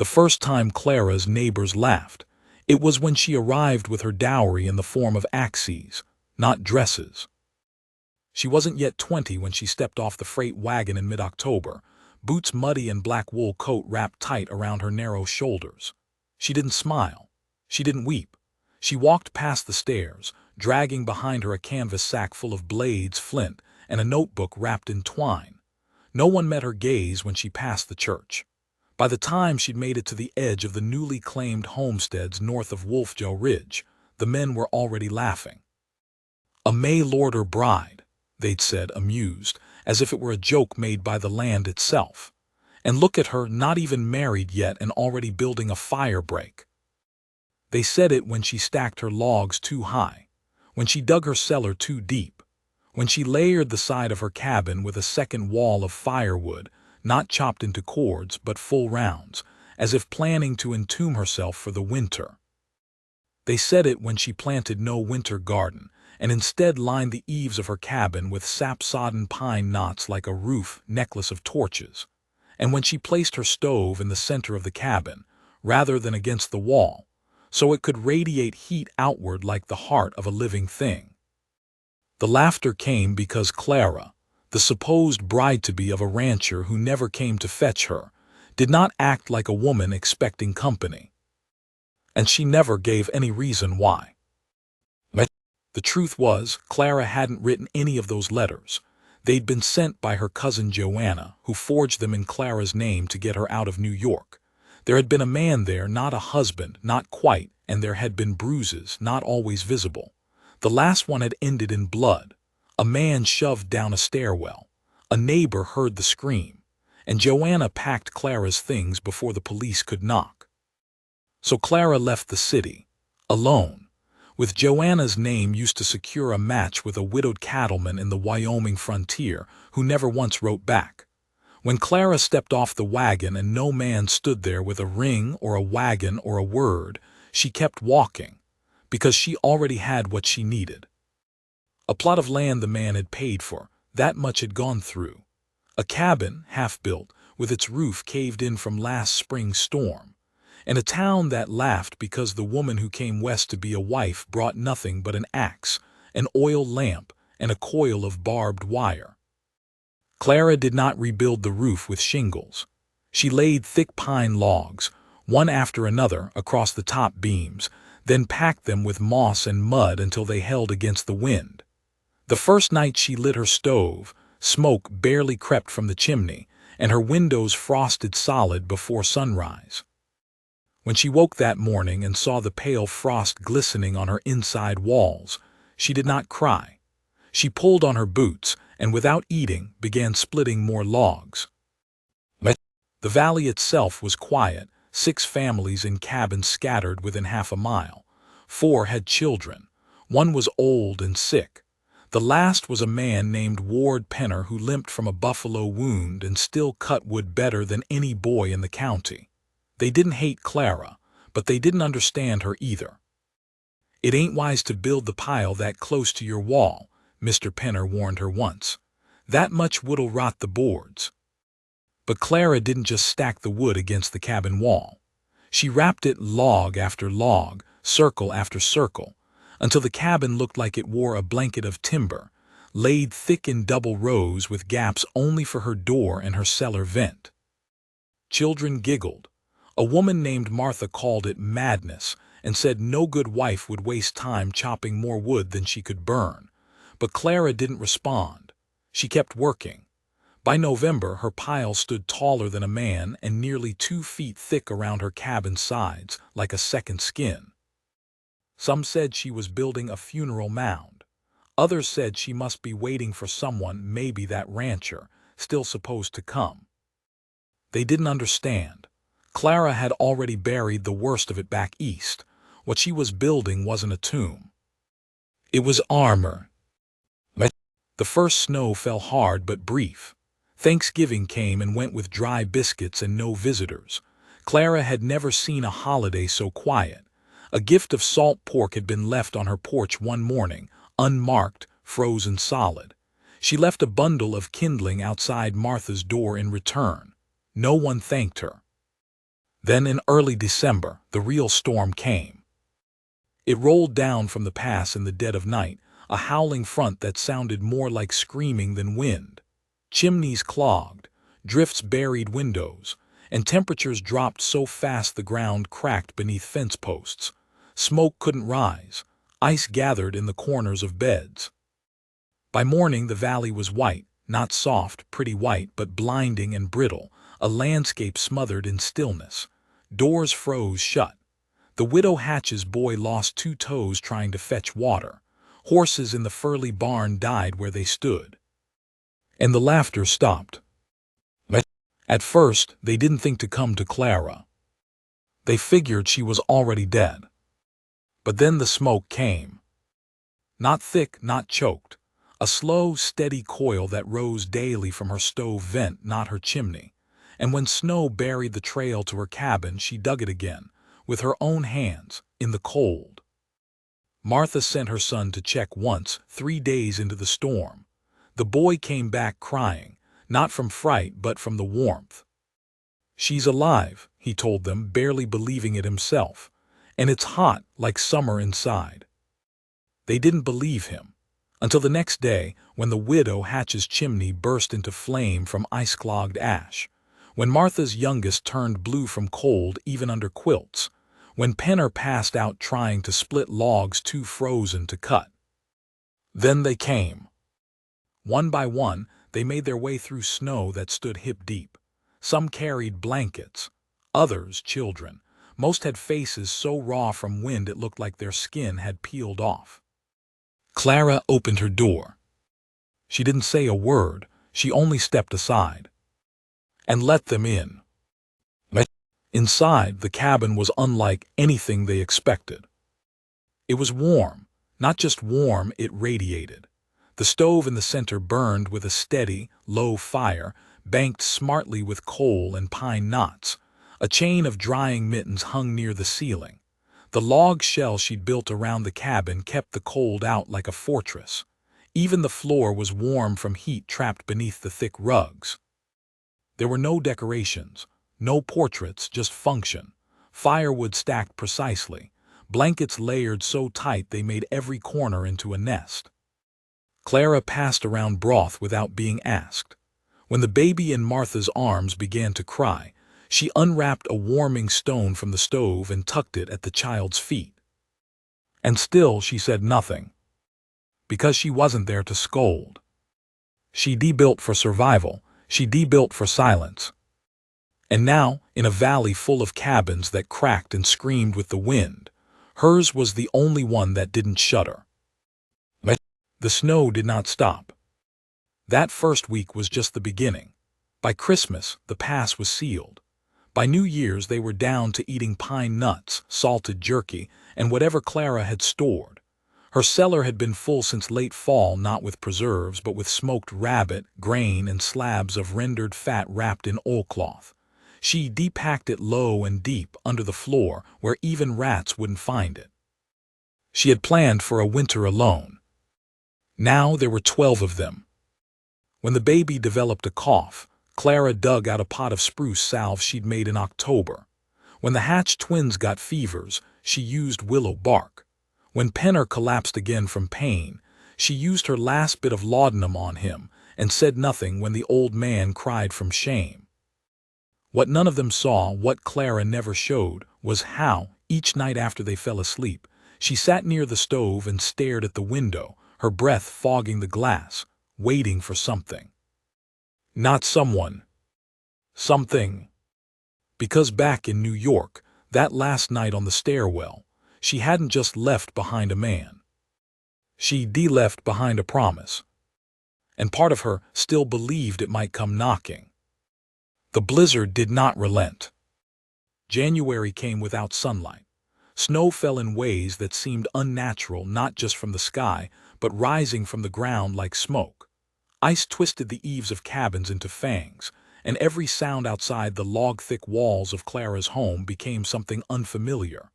The first time Clara's neighbors laughed, it was when she arrived with her dowry in the form of axes, not dresses. She wasn't yet 20 when she stepped off the freight wagon in mid-October, boots muddy and black wool coat wrapped tight around her narrow shoulders. She didn't smile. She didn't weep. She walked past the stairs, dragging behind her a canvas sack full of blades, flint, and a notebook wrapped in twine. No one met her gaze when she passed the church. By the time she'd made it to the edge of the newly claimed homesteads north of Wolfjaw Ridge, the men were already laughing. "A May-lorder bride," they'd said, amused, as if it were a joke made by the land itself. And look at her, not even married yet and already building a fire break. They said it when she stacked her logs too high, when she dug her cellar too deep, when she layered the side of her cabin with a second wall of firewood, not chopped into cords but full rounds, as if planning to entomb herself for the winter. They said it when she planted no winter garden, and instead lined the eaves of her cabin with sap-sodden pine knots like a roof necklace of torches, and when she placed her stove in the center of the cabin, rather than against the wall, so it could radiate heat outward like the heart of a living thing. The laughter came because Clara, the supposed bride-to-be of a rancher who never came to fetch her, did not act like a woman expecting company. And she never gave any reason why. The truth was, Clara hadn't written any of those letters. They'd been sent by her cousin Joanna, who forged them in Clara's name to get her out of New York. There had been a man there, not a husband, not quite, and there had been bruises, not always visible. The last one had ended in blood. A man shoved down a stairwell. A neighbor heard the scream, and Joanna packed Clara's things before the police could knock. So Clara left the city, alone, with Joanna's name used to secure a match with a widowed cattleman in the Wyoming frontier who never once wrote back. When Clara stepped off the wagon and no man stood there with a ring or a wagon or a word, she kept walking, because she already had what she needed. A plot of land the man had paid for, that much had gone through. A cabin, half-built, with its roof caved in from last spring's storm. And a town that laughed because the woman who came west to be a wife brought nothing but an axe, an oil lamp, and a coil of barbed wire. Clara did not rebuild the roof with shingles. She laid thick pine logs, one after another, across the top beams, then packed them with moss and mud until they held against the wind. The first night she lit her stove, smoke barely crept from the chimney, and her windows frosted solid before sunrise. When she woke that morning and saw the pale frost glistening on her inside walls, she did not cry. She pulled on her boots and, without eating, began splitting more logs. The valley itself was quiet, 6 families in cabins scattered within half a mile. 4 had children. 1 was old and sick. The last was a man named Ward Penner who limped from a buffalo wound and still cut wood better than any boy in the county. They didn't hate Clara, but they didn't understand her either. "It ain't wise to build the pile that close to your wall," Mr. Penner warned her once. "That much wood'll rot the boards." But Clara didn't just stack the wood against the cabin wall. She wrapped it log after log, circle after circle, until the cabin looked like it wore a blanket of timber, laid thick in double rows with gaps only for her door and her cellar vent. Children giggled. A woman named Martha called it madness and said no good wife would waste time chopping more wood than she could burn. But Clara didn't respond. She kept working. By November, her pile stood taller than a man and nearly 2 feet thick around her cabin sides, like a second skin. Some said she was building a funeral mound. Others said she must be waiting for someone, maybe that rancher, still supposed to come. They didn't understand. Clara had already buried the worst of it back east. What she was building wasn't a tomb. It was armor. The first snow fell hard but brief. Thanksgiving came and went with dry biscuits and no visitors. Clara had never seen a holiday so quiet. A gift of salt pork had been left on her porch one morning, unmarked, frozen solid. She left a bundle of kindling outside Martha's door in return. No one thanked her. Then in early December, the real storm came. It rolled down from the pass in the dead of night, a howling front that sounded more like screaming than wind. Chimneys clogged, drifts buried windows, and temperatures dropped so fast the ground cracked beneath fence posts. Smoke couldn't rise, ice gathered in the corners of beds. By morning the valley was white, not soft, pretty white, but blinding and brittle, a landscape smothered in stillness. Doors froze shut. The widow Hatch's boy lost 2 toes trying to fetch water. Horses in the Furley barn died where they stood. And the laughter stopped. At first, they didn't think to come to Clara. They figured she was already dead. But then the smoke came. Not thick, not choked. A slow, steady coil that rose daily from her stove vent, not her chimney. And when snow buried the trail to her cabin, she dug it again, with her own hands, in the cold. Martha sent her son to check once, 3 days into the storm. The boy came back crying, not from fright but from the warmth. "She's alive," he told them, barely believing it himself, "and it's hot like summer inside." They didn't believe him, until the next day when the widow Hatch's chimney burst into flame from ice-clogged ash, when Martha's youngest turned blue from cold even under quilts, when Penner passed out trying to split logs too frozen to cut. Then they came. One by one, they made their way through snow that stood hip-deep. Some carried blankets, others children. Most had faces so raw from wind it looked like their skin had peeled off. Clara opened her door. She didn't say a word, she only stepped aside. And let them in. Inside, the cabin was unlike anything they expected. It was warm. Not just warm, it radiated. The stove in the center burned with a steady, low fire, banked smartly with coal and pine knots. A chain of drying mittens hung near the ceiling. The log shell she'd built around the cabin kept the cold out like a fortress. Even the floor was warm from heat trapped beneath the thick rugs. There were no decorations, no portraits, just function. Firewood stacked precisely, blankets layered so tight they made every corner into a nest. Clara passed around broth without being asked. When the baby in Martha's arms began to cry, she unwrapped a warming stone from the stove and tucked it at the child's feet. And still she said nothing, because she wasn't there to scold. She debuilt for survival, she debuilt for silence. And now, in a valley full of cabins that cracked and screamed with the wind, hers was the only one that didn't shudder. The snow did not stop. That first week was just the beginning. By Christmas, the pass was sealed. By New Year's, they were down to eating pine nuts, salted jerky, and whatever Clara had stored. Her cellar had been full since late fall, not with preserves, but with smoked rabbit, grain, and slabs of rendered fat wrapped in oilcloth. She depacked it low and deep under the floor where even rats wouldn't find it. She had planned for a winter alone. Now there were 12 of them. When the baby developed a cough, Clara dug out a pot of spruce salve she'd made in October. When the Hatch twins got fevers, she used willow bark. When Penner collapsed again from pain, she used her last bit of laudanum on him and said nothing when the old man cried from shame. What none of them saw, what Clara never showed, was how, each night after they fell asleep, she sat near the stove and stared at the window, her breath fogging the glass, waiting for something. Not someone. Something. Because back in New York, that last night on the stairwell, she hadn't just left behind a man. She'd left behind a promise. And part of her still believed it might come knocking. The blizzard did not relent. January came without sunlight. Snow fell in ways that seemed unnatural, not just from the sky, but rising from the ground like smoke. Ice twisted the eaves of cabins into fangs, and every sound outside the log-thick walls of Clara's home became something unfamiliar.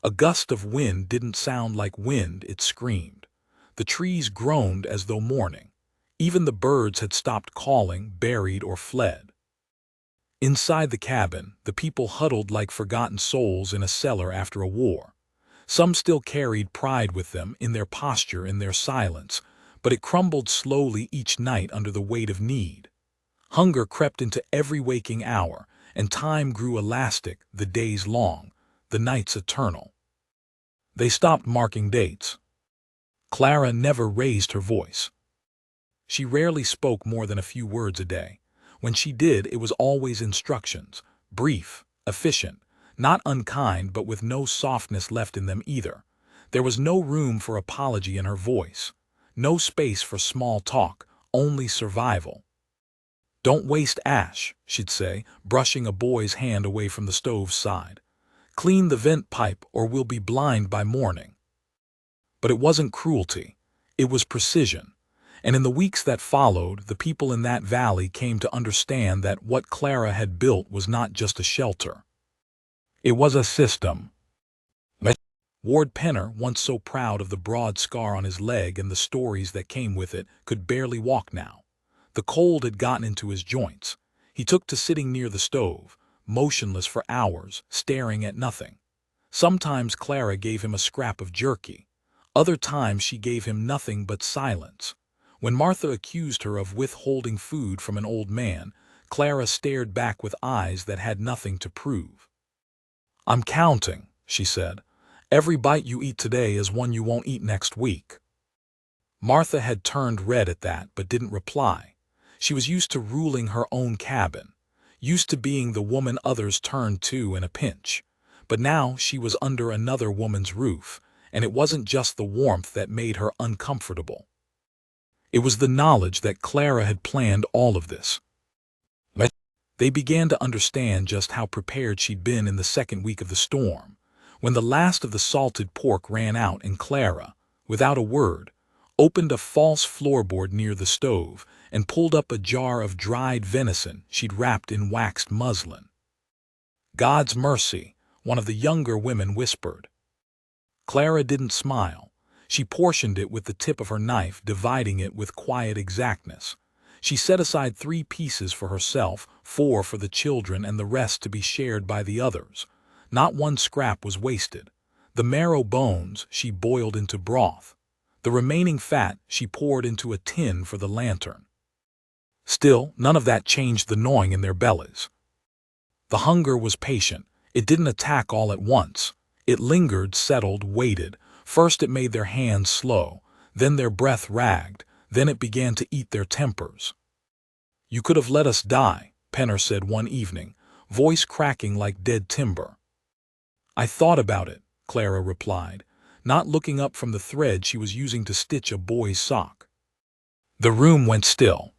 A gust of wind didn't sound like wind, it screamed. The trees groaned as though mourning. Even the birds had stopped calling, buried or fled. Inside the cabin, the people huddled like forgotten souls in a cellar after a war. Some still carried pride with them in their posture, in their silence, but it crumbled slowly each night under the weight of need. Hunger crept into every waking hour, and time grew elastic, the days long, the nights eternal. They stopped marking dates. Clara never raised her voice. She rarely spoke more than a few words a day. When she did, it was always instructions, brief, efficient, not unkind but with no softness left in them either. There was no room for apology in her voice, no space for small talk, only survival. "Don't waste ash," she'd say, brushing a boy's hand away from the stove's side. "Clean the vent pipe or we'll be blind by morning." But it wasn't cruelty, it was precision. And in the weeks that followed, the people in that valley came to understand that what Clara had built was not just a shelter. It was a system. Ward Penner, once so proud of the broad scar on his leg and the stories that came with it, could barely walk now. The cold had gotten into his joints. He took to sitting near the stove, motionless for hours, staring at nothing. Sometimes Clara gave him a scrap of jerky. Other times she gave him nothing but silence. When Martha accused her of withholding food from an old man, Clara stared back with eyes that had nothing to prove. "I'm counting," she said. "Every bite you eat today is one you won't eat next week." Martha had turned red at that but didn't reply. She was used to ruling her own cabin, used to being the woman others turned to in a pinch. But now she was under another woman's roof, and it wasn't just the warmth that made her uncomfortable. It was the knowledge that Clara had planned all of this. They began to understand just how prepared she'd been in the second week of the storm. When the last of the salted pork ran out and Clara, without a word, opened a false floorboard near the stove and pulled up a jar of dried venison she'd wrapped in waxed muslin. "God's mercy," one of the younger women whispered. Clara didn't smile. She portioned it with the tip of her knife, dividing it with quiet exactness. She set aside 3 pieces for herself, 4 for the children, and the rest to be shared by the others. Not one scrap was wasted. The marrow bones she boiled into broth. The remaining fat she poured into a tin for the lantern. Still, none of that changed the gnawing in their bellies. The hunger was patient. It didn't attack all at once. It lingered, settled, waited. First it made their hands slow, then their breath ragged, then it began to eat their tempers. "You could have let us die," Penner said one evening, voice cracking like dead timber. "I thought about it," Clara replied, not looking up from the thread she was using to stitch a boy's sock. The room went still.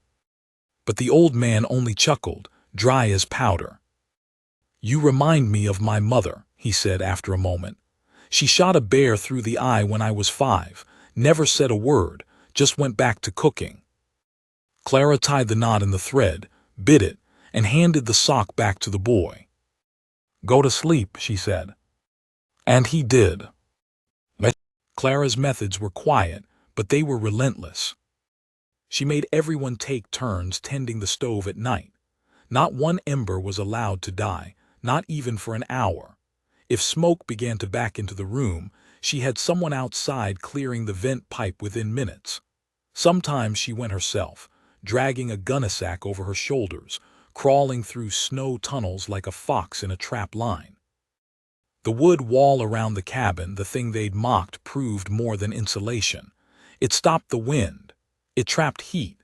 But the old man only chuckled, dry as powder. "You remind me of my mother," he said after a moment. "She shot a bear through the eye when I was 5, never said a word, just went back to cooking." Clara tied the knot in the thread, bit it, and handed the sock back to the boy. "Go to sleep," she said. And he did. Clara's methods were quiet, but they were relentless. She made everyone take turns tending the stove at night. Not one ember was allowed to die, not even for an hour. If smoke began to back into the room, she had someone outside clearing the vent pipe within minutes. Sometimes she went herself, dragging a gunnysack over her shoulders, crawling through snow tunnels like a fox in a trap line. The wood wall around the cabin, the thing they'd mocked, proved more than insulation. It stopped the wind. It trapped heat.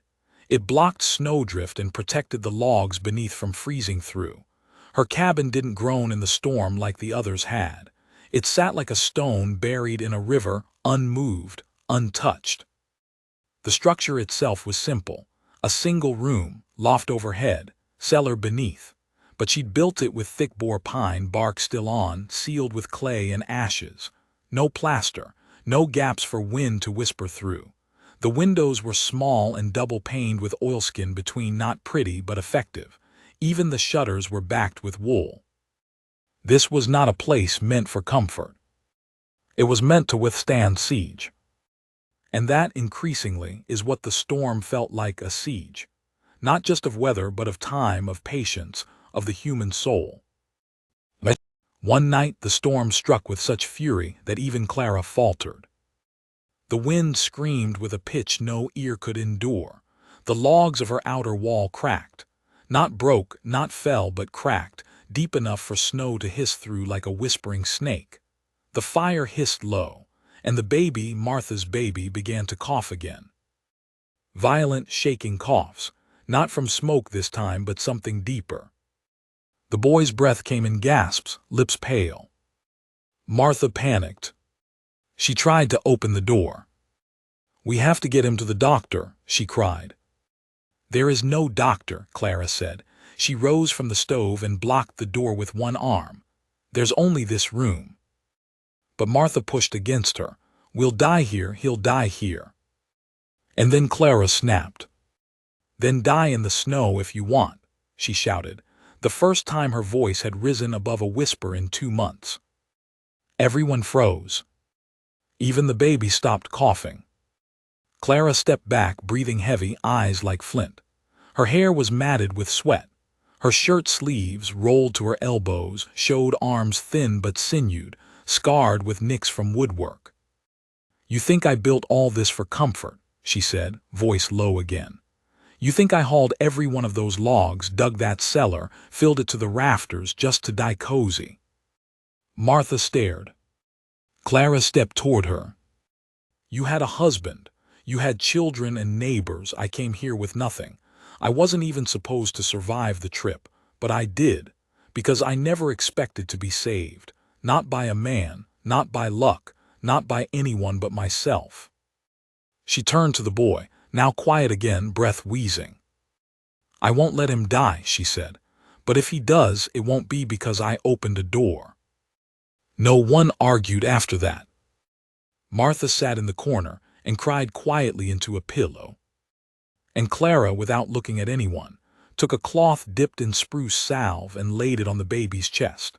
It blocked snowdrift and protected the logs beneath from freezing through. Her cabin didn't groan in the storm like the others had. It sat like a stone buried in a river, unmoved, untouched. The structure itself was simple. A single room, loft overhead, cellar beneath. But she'd built it with thick-bore pine bark still on, sealed with clay and ashes. No plaster, no gaps for wind to whisper through. The windows were small and double-paned with oilskin between, not pretty but effective. Even the shutters were backed with wool. This was not a place meant for comfort. It was meant to withstand siege. And that, increasingly, is what the storm felt like, a siege. Not just of weather but of time, of patience, of the human soul. One night the storm struck with such fury that even Clara faltered. The wind screamed with a pitch no ear could endure. The logs of her outer wall cracked. Not broke, not fell, but cracked, deep enough for snow to hiss through like a whispering snake. The fire hissed low, and the baby, Martha's baby, began to cough again. Violent, shaking coughs, not from smoke this time, but something deeper. The boy's breath came in gasps, lips pale. Martha panicked. She tried to open the door. "We have to get him to the doctor," she cried. "There is no doctor," Clara said. She rose from the stove and blocked the door with one arm. "There's only this room." But Martha pushed against her. "We'll die here, he'll die here." And then Clara snapped. "Then die in the snow if you want," she shouted, the first time her voice had risen above a whisper in 2 months. Everyone froze. Even the baby stopped coughing. Clara stepped back, breathing heavy, eyes like flint. Her hair was matted with sweat. Her shirt sleeves, rolled to her elbows, showed arms thin but sinewed, scarred with nicks from woodwork. "You think I built all this for comfort," she said, voice low again. "You think I hauled every one of those logs, dug that cellar, filled it to the rafters just to die cozy?" Martha stared. Clara stepped toward her. "You had a husband. You had children and neighbors. I came here with nothing. I wasn't even supposed to survive the trip, but I did, because I never expected to be saved. Not by a man, not by luck, not by anyone but myself." She turned to the boy, now quiet again, breath wheezing. "I won't let him die," she said. "But if he does, it won't be because I opened a door." No one argued after that. Martha sat in the corner and cried quietly into a pillow. And Clara, without looking at anyone, took a cloth dipped in spruce salve and laid it on the baby's chest.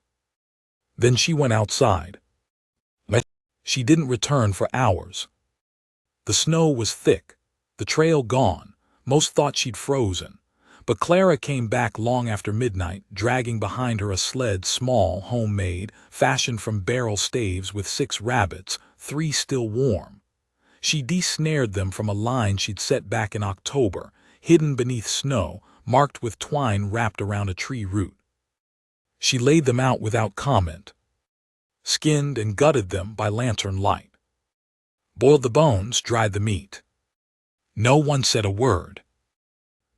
Then she went outside. She didn't return for hours. The snow was thick, the trail gone. Most thought she'd frozen. But Clara came back long after midnight, dragging behind her a sled, small, homemade, fashioned from barrel staves with 6 rabbits, 3 still warm. She de-snared them from a line she'd set back in October, hidden beneath snow, marked with twine wrapped around a tree root. She laid them out without comment, skinned and gutted them by lantern light, boiled the bones, dried the meat. No one said a word,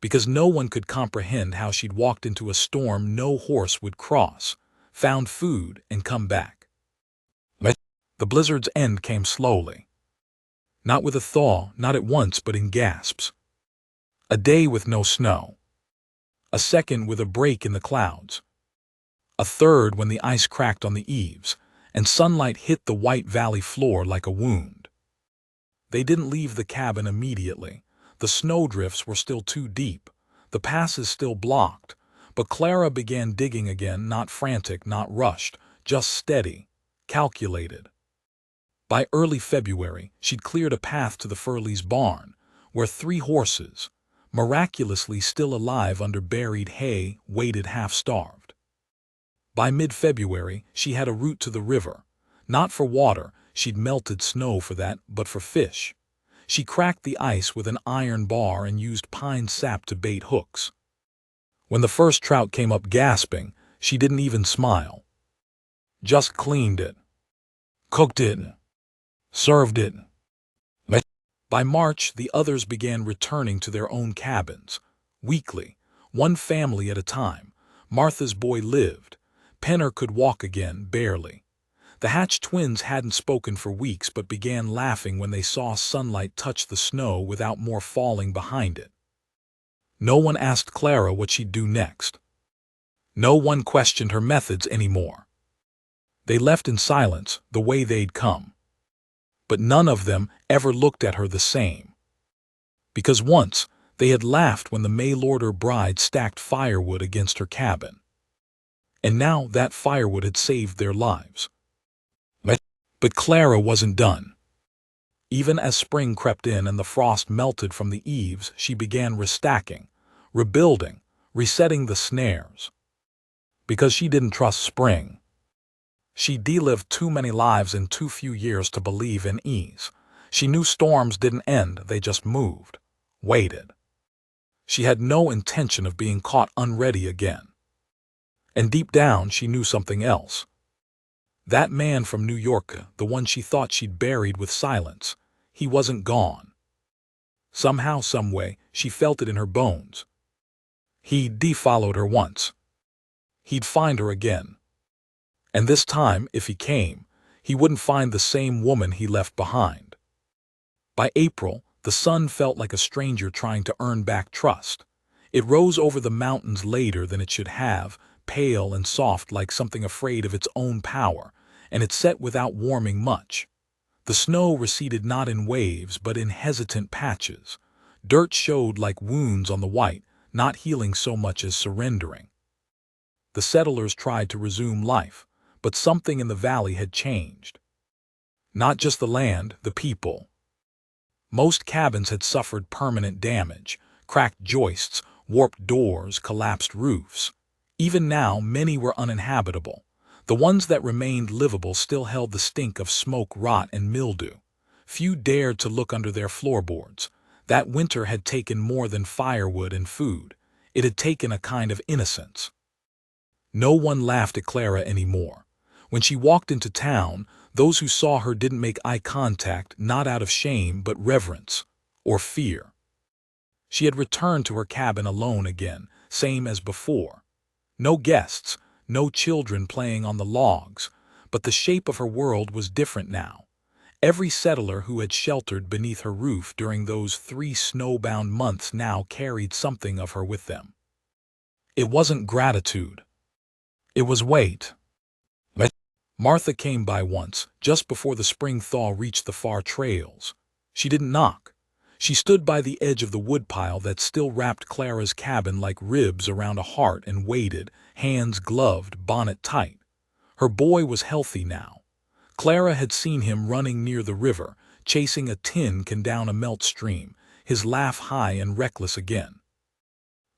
because no one could comprehend how she'd walked into a storm no horse would cross, found food, and come back. The blizzard's end came slowly. Not with a thaw, not at once, but in gasps. A day with no snow. A second with a break in the clouds. A third when the ice cracked on the eaves, and sunlight hit the white valley floor like a wound. They didn't leave the cabin immediately. The snowdrifts were still too deep, the passes still blocked, but Clara began digging again, not frantic, not rushed, just steady, calculated. By early February, she'd cleared a path to the Furley's barn, where 3 horses, miraculously still alive under buried hay, waited half-starved. By mid-February, she had a route to the river. Not for water, she'd melted snow for that, but for fish. She cracked the ice with an iron bar and used pine sap to bait hooks. When the first trout came up gasping, she didn't even smile. Just cleaned it, cooked it, served it. By March, the others began returning to their own cabins. Weekly, one family at a time. Martha's boy lived. Penner could walk again, barely. The Hatch twins hadn't spoken for weeks but began laughing when they saw sunlight touch the snow without more falling behind it. No one asked Clara what she'd do next. No one questioned her methods anymore. They left in silence, the way they'd come. But none of them ever looked at her the same. Because once, they had laughed when the mail-order bride stacked firewood against her cabin. And now that firewood had saved their lives. But Clara wasn't done. Even as spring crept in and the frost melted from the eaves, she began restacking, rebuilding, resetting the snares. because she didn't trust spring. She lived too many lives in too few years to believe in ease. She knew storms didn't end, they just moved, waited. She had no intention of being caught unready again. And deep down, she knew something else. That man from New York, the one she thought she'd buried with silence, he wasn't gone. Somehow, someway, she felt it in her bones. He'd followed her once. He'd find her again. And this time, if he came, he wouldn't find the same woman he left behind. By April, the sun felt like a stranger trying to earn back trust. It rose over the mountains later than it should have, pale and soft like something afraid of its own power, and it set without warming much. The snow receded not in waves but in hesitant patches. Dirt showed like wounds on the white, not healing so much as surrendering. The settlers tried to resume life, but something in the valley had changed. Not just the land, the people. Most cabins had suffered permanent damage, cracked joists, warped doors, collapsed roofs. Even now, many were uninhabitable. The ones that remained livable still held the stink of smoke, rot, and mildew. Few dared to look under their floorboards. That winter had taken more than firewood and food. It had taken a kind of innocence. No one laughed at Clara anymore. When she walked into town, those who saw her didn't make eye contact, not out of shame but reverence or fear. She had returned to her cabin alone again, same as before. No guests, no children playing on the logs, but the shape of her world was different now. Every settler who had sheltered beneath her roof during those 3 snowbound months now carried something of her with them. It wasn't gratitude. It was weight. Martha came by once, just before the spring thaw reached the far trails. She didn't knock. She stood by the edge of the woodpile that still wrapped Clara's cabin like ribs around a heart and waited, hands gloved, bonnet tight. Her boy was healthy now. Clara had seen him running near the river, chasing a tin can down a melt stream, his laugh high and reckless again.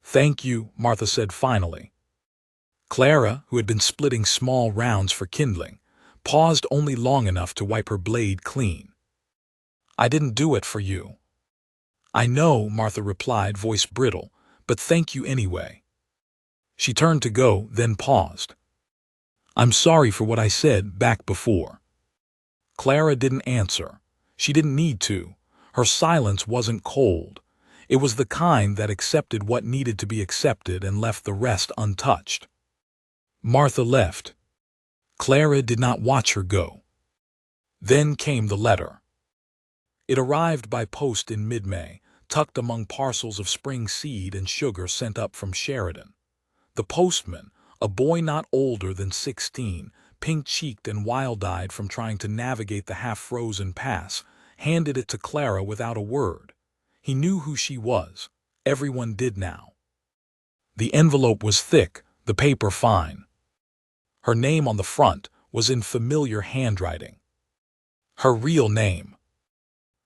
"Thank you," Martha said finally. Clara, who had been splitting small rounds for kindling, paused only long enough to wipe her blade clean. "I didn't do it for you." "I know," Martha replied, voice brittle, "but thank you anyway." She turned to go, then paused. "I'm sorry for what I said back before." Clara didn't answer. She didn't need to. Her silence wasn't cold. It was the kind that accepted what needed to be accepted and left the rest untouched. Martha left. Clara did not watch her go. Then came the letter. It arrived by post in mid-May, tucked among parcels of spring seed and sugar sent up from Sheridan. The postman, a boy not older than 16, pink-cheeked and wild-eyed from trying to navigate the half-frozen pass, handed it to Clara without a word. He knew who she was. Everyone did now. The envelope was thick, the paper fine. Her name on the front was in familiar handwriting. Her real name.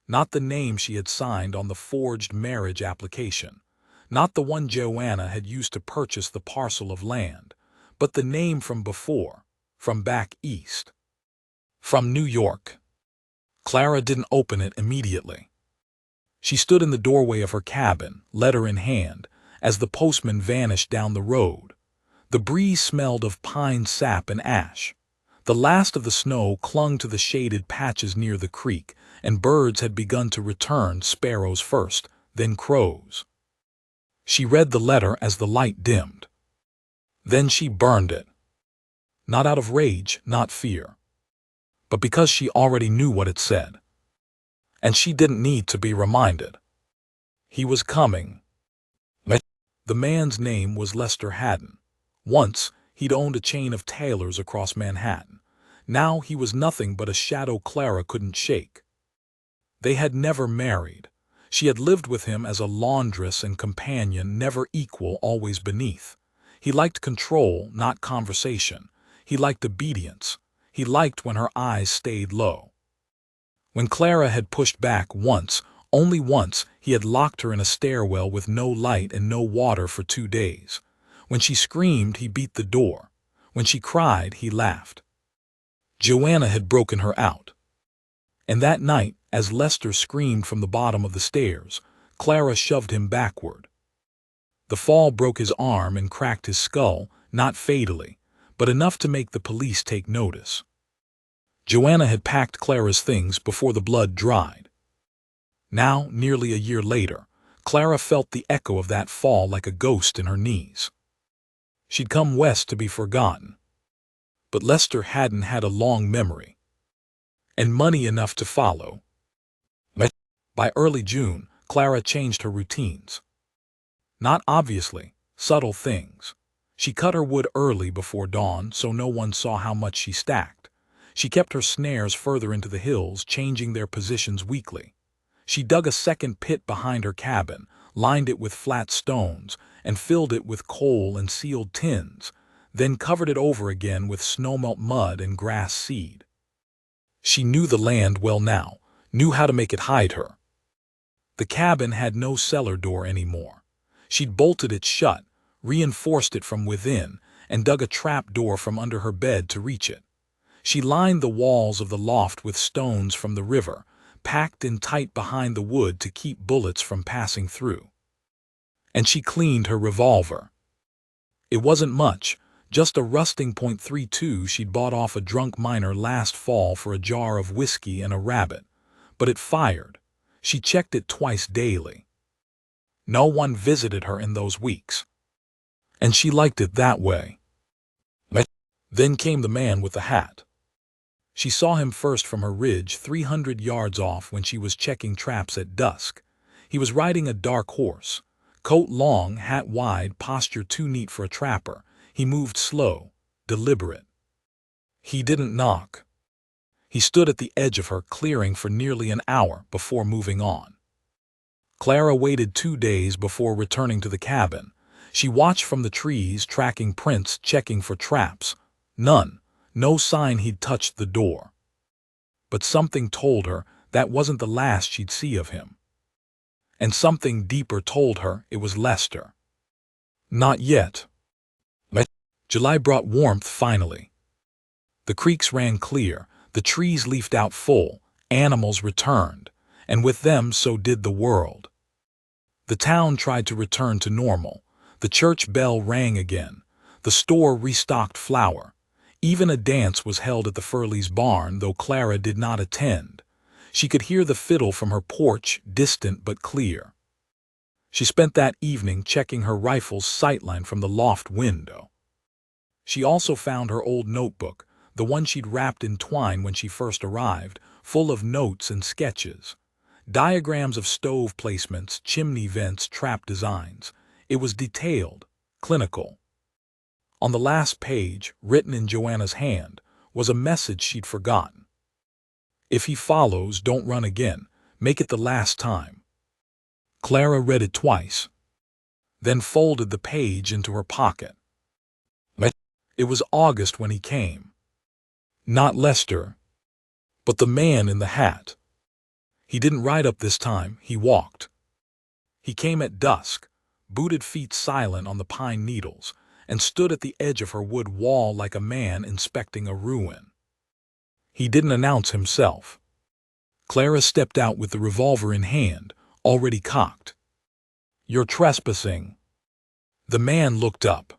Not the name she had signed on the forged marriage application. Not the one Joanna had used to purchase the parcel of land, but the name from before, from back east. From New York. Clara didn't open it immediately. She stood in the doorway of her cabin, letter in hand, as the postman vanished down the road. The breeze smelled of pine sap and ash. The last of the snow clung to the shaded patches near the creek, and birds had begun to return, sparrows first, then crows. She read the letter as the light dimmed. Then she burned it. Not out of rage, not fear, but because she already knew what it said. And she didn't need to be reminded. He was coming. The man's name was Lester Haddon. Once, he'd owned a chain of tailors across Manhattan. Now he was nothing but a shadow Clara couldn't shake. They had never married. She had lived with him as a laundress and companion, never equal, always beneath. He liked control, not conversation. He liked obedience. He liked when her eyes stayed low. When Clara had pushed back once, only once, he had locked her in a stairwell with no light and no water for 2 days. When she screamed, he beat the door. When she cried, he laughed. Joanna had broken her out. And that night, as Lester screamed from the bottom of the stairs, Clara shoved him backward. The fall broke his arm and cracked his skull, not fatally, but enough to make the police take notice. Joanna had packed Clara's things before the blood dried. Now, nearly a year later, Clara felt the echo of that fall like a ghost in her knees. She'd come west to be forgotten. But Lester hadn't had a long memory. And money enough to follow. By early June, Clara changed her routines. Not obviously, subtle things. She cut her wood early before dawn so no one saw how much she stacked. She kept her snares further into the hills, changing their positions weekly. She dug a second pit behind her cabin, lined it with flat stones, and filled it with coal and sealed tins, then covered it over again with snowmelt mud and grass seed. She knew the land well now, knew how to make it hide her. The cabin had no cellar door anymore. She'd bolted it shut, reinforced it from within, and dug a trap door from under her bed to reach it. She lined the walls of the loft with stones from the river, packed in tight behind the wood to keep bullets from passing through. And she cleaned her revolver. It wasn't much, just a rusting .32 she'd bought off a drunk miner last fall for a jar of whiskey and a rabbit, but it fired. She checked it twice daily. No one visited her in those weeks. And she liked it that way. Then came the man with the hat. She saw him first from her ridge 300 yards off when she was checking traps at dusk. He was riding a dark horse. Coat long, hat wide, posture too neat for a trapper. He moved slow, deliberate. He didn't knock. He stood at the edge of her clearing for nearly an hour before moving on. Clara waited 2 days before returning to the cabin. She watched from the trees, tracking prints, checking for traps. None. No sign he'd touched the door. But something told her that wasn't the last she'd see of him. And something deeper told her it was Lester. Not yet. July brought warmth finally. The creeks ran clear, the trees leafed out full, animals returned, and with them so did the world. The town tried to return to normal. The church bell rang again. The store restocked flour. Even a dance was held at the Furley's barn, though Clara did not attend. She could hear the fiddle from her porch, distant but clear. She spent that evening checking her rifle's sightline from the loft window. She also found her old notebook, the one she'd wrapped in twine when she first arrived, full of notes and sketches. Diagrams of stove placements, chimney vents, trap designs. It was detailed, clinical. On the last page, written in Joanna's hand, was a message she'd forgotten. If he follows, don't run again. Make it the last time. Clara read it twice, then folded the page into her pocket. It was August when he came. Not Lester, but the man in the hat. He didn't ride up this time, he walked. He came at dusk, booted feet silent on the pine needles, and stood at the edge of her wood wall like a man inspecting a ruin. He didn't announce himself. Clara stepped out with the revolver in hand, already cocked. "You're trespassing." The man looked up.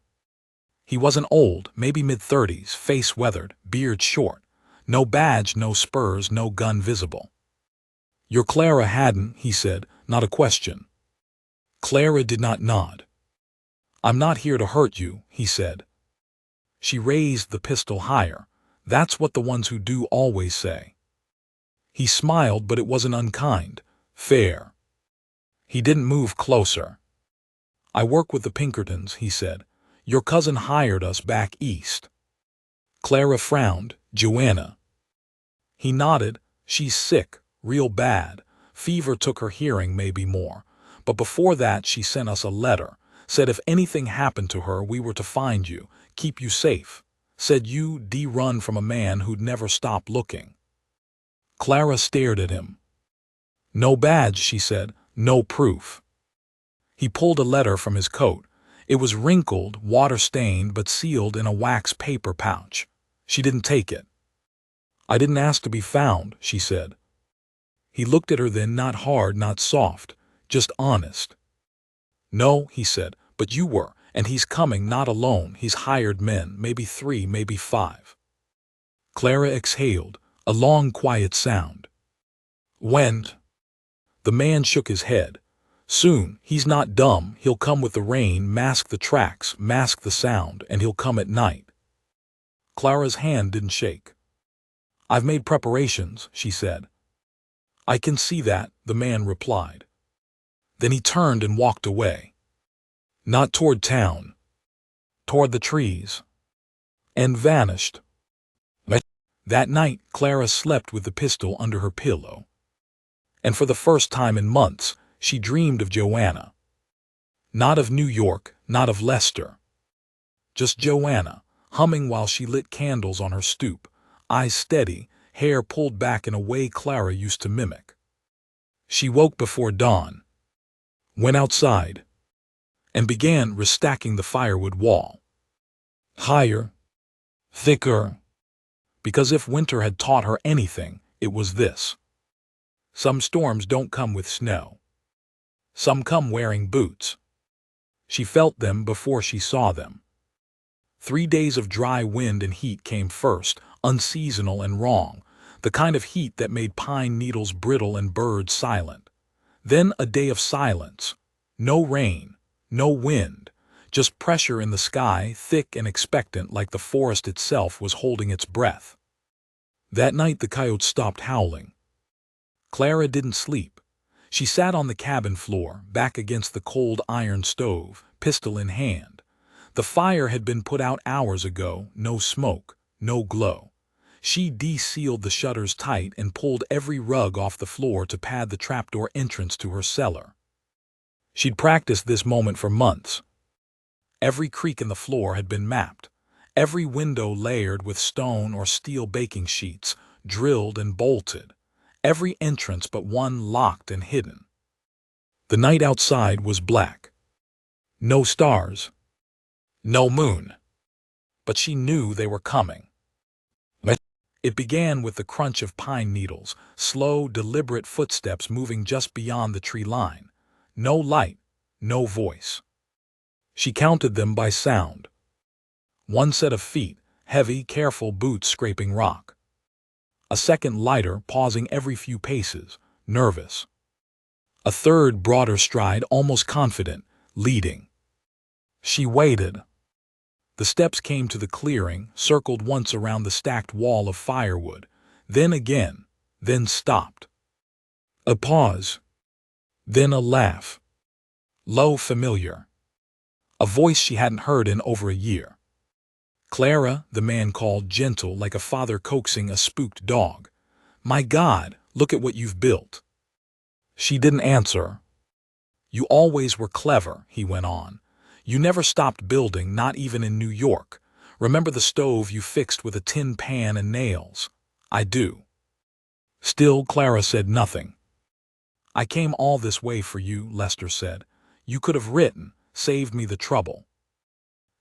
He wasn't old, maybe mid-30s, face weathered, beard short. No badge, no spurs, no gun visible. "You're Clara Haddon," he said, not a question. Clara did not nod. "I'm not here to hurt you," he said. She raised the pistol higher. That's what the ones who do always say. He smiled, but it wasn't unkind. Fair. He didn't move closer. "I work with the Pinkertons," he said. "Your cousin hired us back east." Clara frowned. "Joanna." He nodded. "She's sick, real bad. Fever took her hearing, maybe more. But before that she sent us a letter. Said if anything happened to her we were to find you, keep you safe. Said you'd run from a man who'd never stop looking." Clara stared at him. "No badge," she said. "No proof." He pulled a letter from his coat. It was wrinkled, water-stained, but sealed in a wax paper pouch. She didn't take it. "I didn't ask to be found," she said. He looked at her then, not hard, not soft, just honest. "No," he said, "but you were, and he's coming, not alone. He's hired men, maybe 3, maybe 5. Clara exhaled, a long, quiet sound. "When?" The man shook his head. "Soon. He's not dumb. He'll come with the rain, mask the tracks, mask the sound, and he'll come at night." Clara's hand didn't shake. "I've made preparations," she said. "I can see that," the man replied. Then he turned and walked away. Not toward town. Toward the trees. And vanished. That night, Clara slept with the pistol under her pillow. And for the first time in months, she dreamed of Joanna. Not of New York, not of Leicester. Just Joanna, humming while she lit candles on her stoop, eyes steady, hair pulled back in a way Clara used to mimic. She woke before dawn, went outside, and began restacking the firewood wall. Higher, thicker, because if winter had taught her anything, it was this. Some storms don't come with snow. Some come wearing boots. She felt them before she saw them. 3 days of dry wind and heat came first, unseasonal and wrong, the kind of heat that made pine needles brittle and birds silent. Then a day of silence. No rain, no wind, just pressure in the sky, thick and expectant like the forest itself was holding its breath. That night the coyotes stopped howling. Clara didn't sleep. She sat on the cabin floor, back against the cold iron stove, pistol in hand. The fire had been put out hours ago, no smoke, no glow. She de-sealed the shutters tight and pulled every rug off the floor to pad the trapdoor entrance to her cellar. She'd practiced this moment for months. Every creak in the floor had been mapped, every window layered with stone or steel baking sheets, drilled and bolted, every entrance but one locked and hidden. The night outside was black. No stars, no moon. But she knew they were coming. It began with the crunch of pine needles, slow, deliberate footsteps moving just beyond the tree line. No light, no voice. She counted them by sound. 1 set of feet, heavy, careful boots scraping rock. A second lighter, pausing every few paces, nervous. A third broader stride, almost confident, leading. She waited. The steps came to the clearing, circled once around the stacked wall of firewood, then again, then stopped. A pause. Then a laugh. Low, familiar. A voice she hadn't heard in over a year. "Clara," the man called, gentle like a father coaxing a spooked dog. "My God, look at what you've built." She didn't answer. "You always were clever," he went on. "You never stopped building, not even in New York. Remember the stove you fixed with a tin pan and nails?" "I do." Still, Clara said nothing. "I came all this way for you," Lester said. "You could have written, saved me the trouble."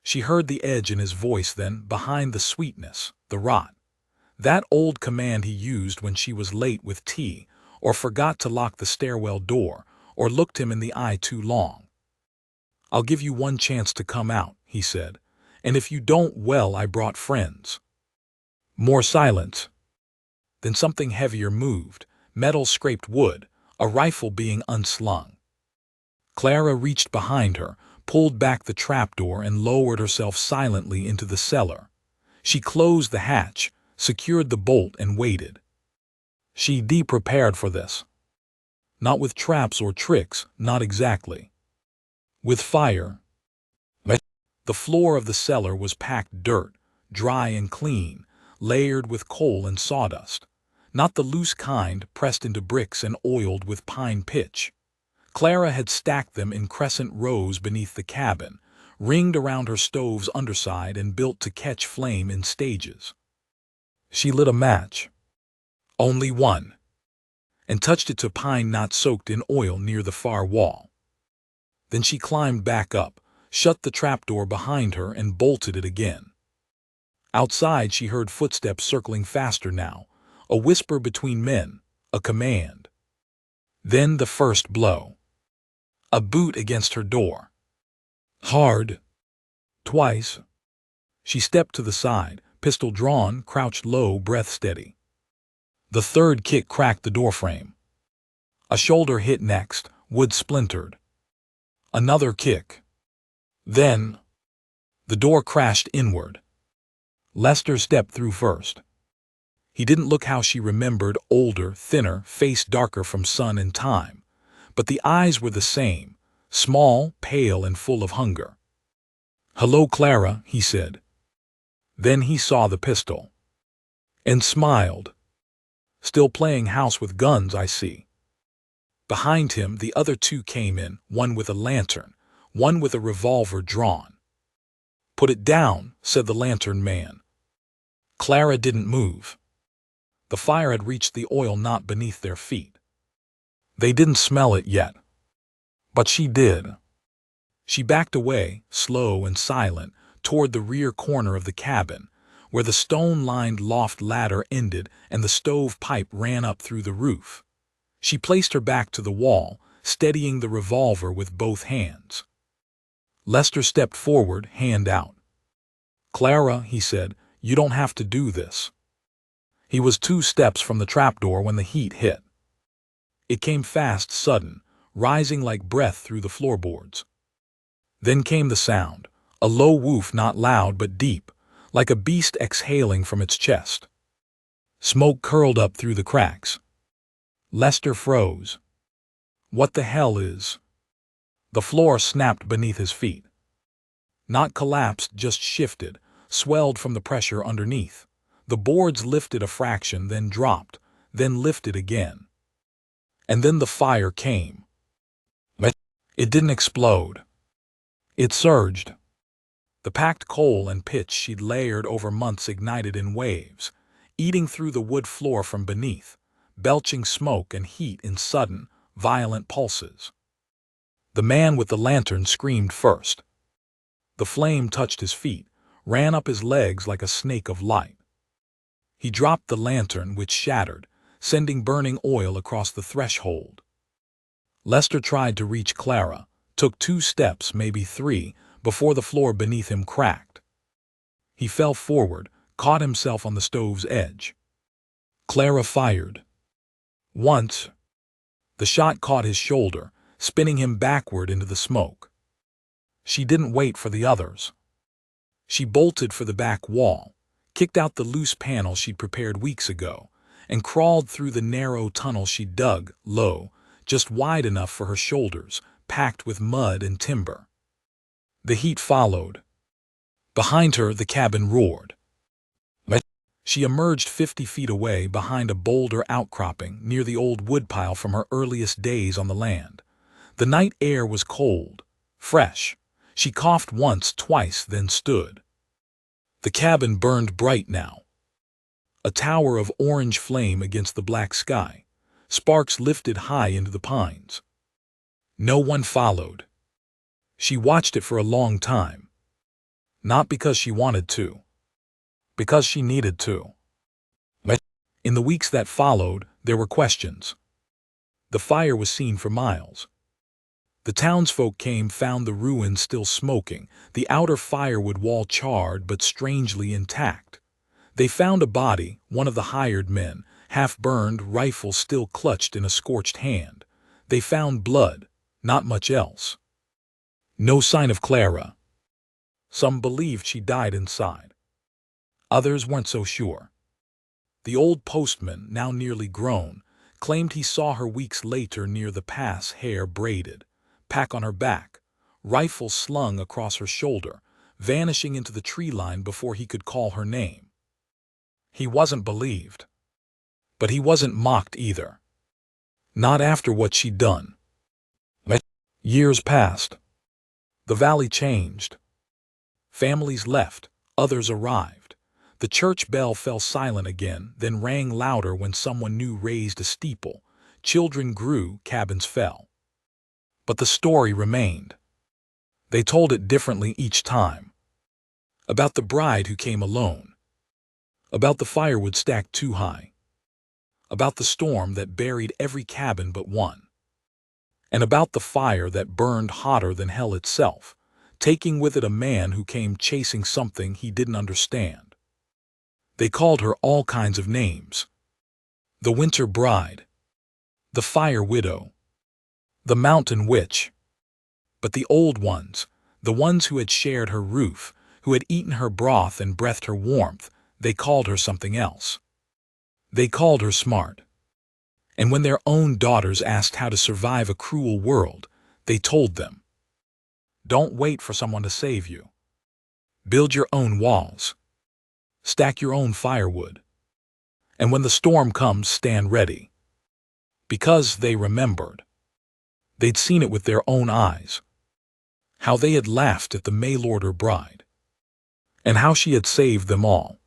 She heard the edge in his voice then, behind the sweetness, the rot. That old command he used when she was late with tea, or forgot to lock the stairwell door, or looked him in the eye too long. "I'll give you 1 chance to come out," he said. "And if you don't, well, I brought friends." More silence. Then something heavier moved. Metal scraped wood, a rifle being unslung. Clara reached behind her, pulled back the trapdoor and lowered herself silently into the cellar. She closed the hatch, secured the bolt and waited. She prepared for this. Not with traps or tricks, not exactly. With fire. The floor of the cellar was packed dirt, dry and clean, layered with coal and sawdust. Not the loose kind pressed into bricks and oiled with pine pitch. Clara had stacked them in crescent rows beneath the cabin, ringed around her stove's underside and built to catch flame in stages. She lit a match. Only one. And touched it to pine not soaked in oil near the far wall. Then she climbed back up, shut the trapdoor behind her, and bolted it again. Outside, she heard footsteps circling faster now, a whisper between men, a command. Then the first blow. A boot against her door. Hard. Twice. She stepped to the side, pistol drawn, crouched low, breath steady. The third kick cracked the doorframe. A shoulder hit next, wood splintered. Another kick. Then, the door crashed inward. Lester stepped through first. He didn't look how she remembered, older, thinner, face darker from sun and time. But the eyes were the same, small, pale, and full of hunger. "Hello, Clara," he said. Then he saw the pistol. And smiled. "Still playing house with guns, I see." Behind him, the other two came in, one with a lantern, one with a revolver drawn. "Put it down," said the lantern man. Clara didn't move. The fire had reached the oil knot beneath their feet. They didn't smell it yet. But she did. She backed away, slow and silent, toward the rear corner of the cabin, where the stone-lined loft ladder ended and the stove pipe ran up through the roof. She placed her back to the wall, steadying the revolver with both hands. Lester stepped forward, hand out. "Clara," he said, "you don't have to do this." He was 2 steps from the trapdoor when the heat hit. It came fast, sudden, rising like breath through the floorboards. Then came the sound, a low woof, not loud but deep, like a beast exhaling from its chest. Smoke curled up through the cracks. Lester froze. What the hell is? The floor snapped beneath his feet. Not collapsed, just shifted, swelled from the pressure underneath. The boards lifted a fraction, then dropped, then lifted again. And then the fire came. It didn't explode. It surged. The packed coal and pitch she'd layered over months ignited in waves, eating through the wood floor from beneath, belching smoke and heat in sudden, violent pulses. The man with the lantern screamed first. The flame touched his feet, ran up his legs like a snake of light. He dropped the lantern, which shattered, sending burning oil across the threshold. Lester tried to reach Clara, took 2 steps, maybe 3, before the floor beneath him cracked. He fell forward, caught himself on the stove's edge. Clara fired. Once. The shot caught his shoulder, spinning him backward into the smoke. She didn't wait for the others. She bolted for the back wall, kicked out the loose panel she'd prepared weeks ago, and crawled through the narrow tunnel she dug, low, just wide enough for her shoulders, packed with mud and timber. The heat followed. Behind her, the cabin roared. She emerged 50 feet away behind a boulder outcropping near the old woodpile from her earliest days on the land. The night air was cold, fresh. She coughed once, twice, then stood. The cabin burned bright now. A tower of orange flame against the black sky. Sparks lifted high into the pines. No one followed. She watched it for a long time. Not because she wanted to. Because she needed to. In the weeks that followed, there were questions. The fire was seen for miles. The townsfolk came, found the ruins still smoking, the outer firewood wall charred but strangely intact. They found a body, one of the hired men, half-burned, rifle still clutched in a scorched hand. They found blood, not much else. No sign of Clara. Some believed she died inside. Others weren't so sure. The old postman, now nearly grown, claimed he saw her weeks later near the pass, hair braided, pack on her back, rifle slung across her shoulder, vanishing into the tree line before he could call her name. He wasn't believed. But he wasn't mocked either. Not after what she'd done. Years passed. The valley changed. Families left, others arrived. The church bell fell silent again, then rang louder when someone new raised a steeple. Children grew, cabins fell. But the story remained. They told it differently each time. About the bride who came alone. About the firewood stacked too high. About the storm that buried every cabin but one. And about the fire that burned hotter than hell itself, taking with it a man who came chasing something he didn't understand. They called her all kinds of names. The winter bride. The fire widow. The mountain witch. But the old ones, the ones who had shared her roof, who had eaten her broth and breathed her warmth, they called her something else. They called her smart. And when their own daughters asked how to survive a cruel world, they told them, "Don't wait for someone to save you. Build your own walls. Stack your own firewood. And when the storm comes, stand ready." Because they remembered. They'd seen it with their own eyes. How they had laughed at the mail-order bride. And how she had saved them all.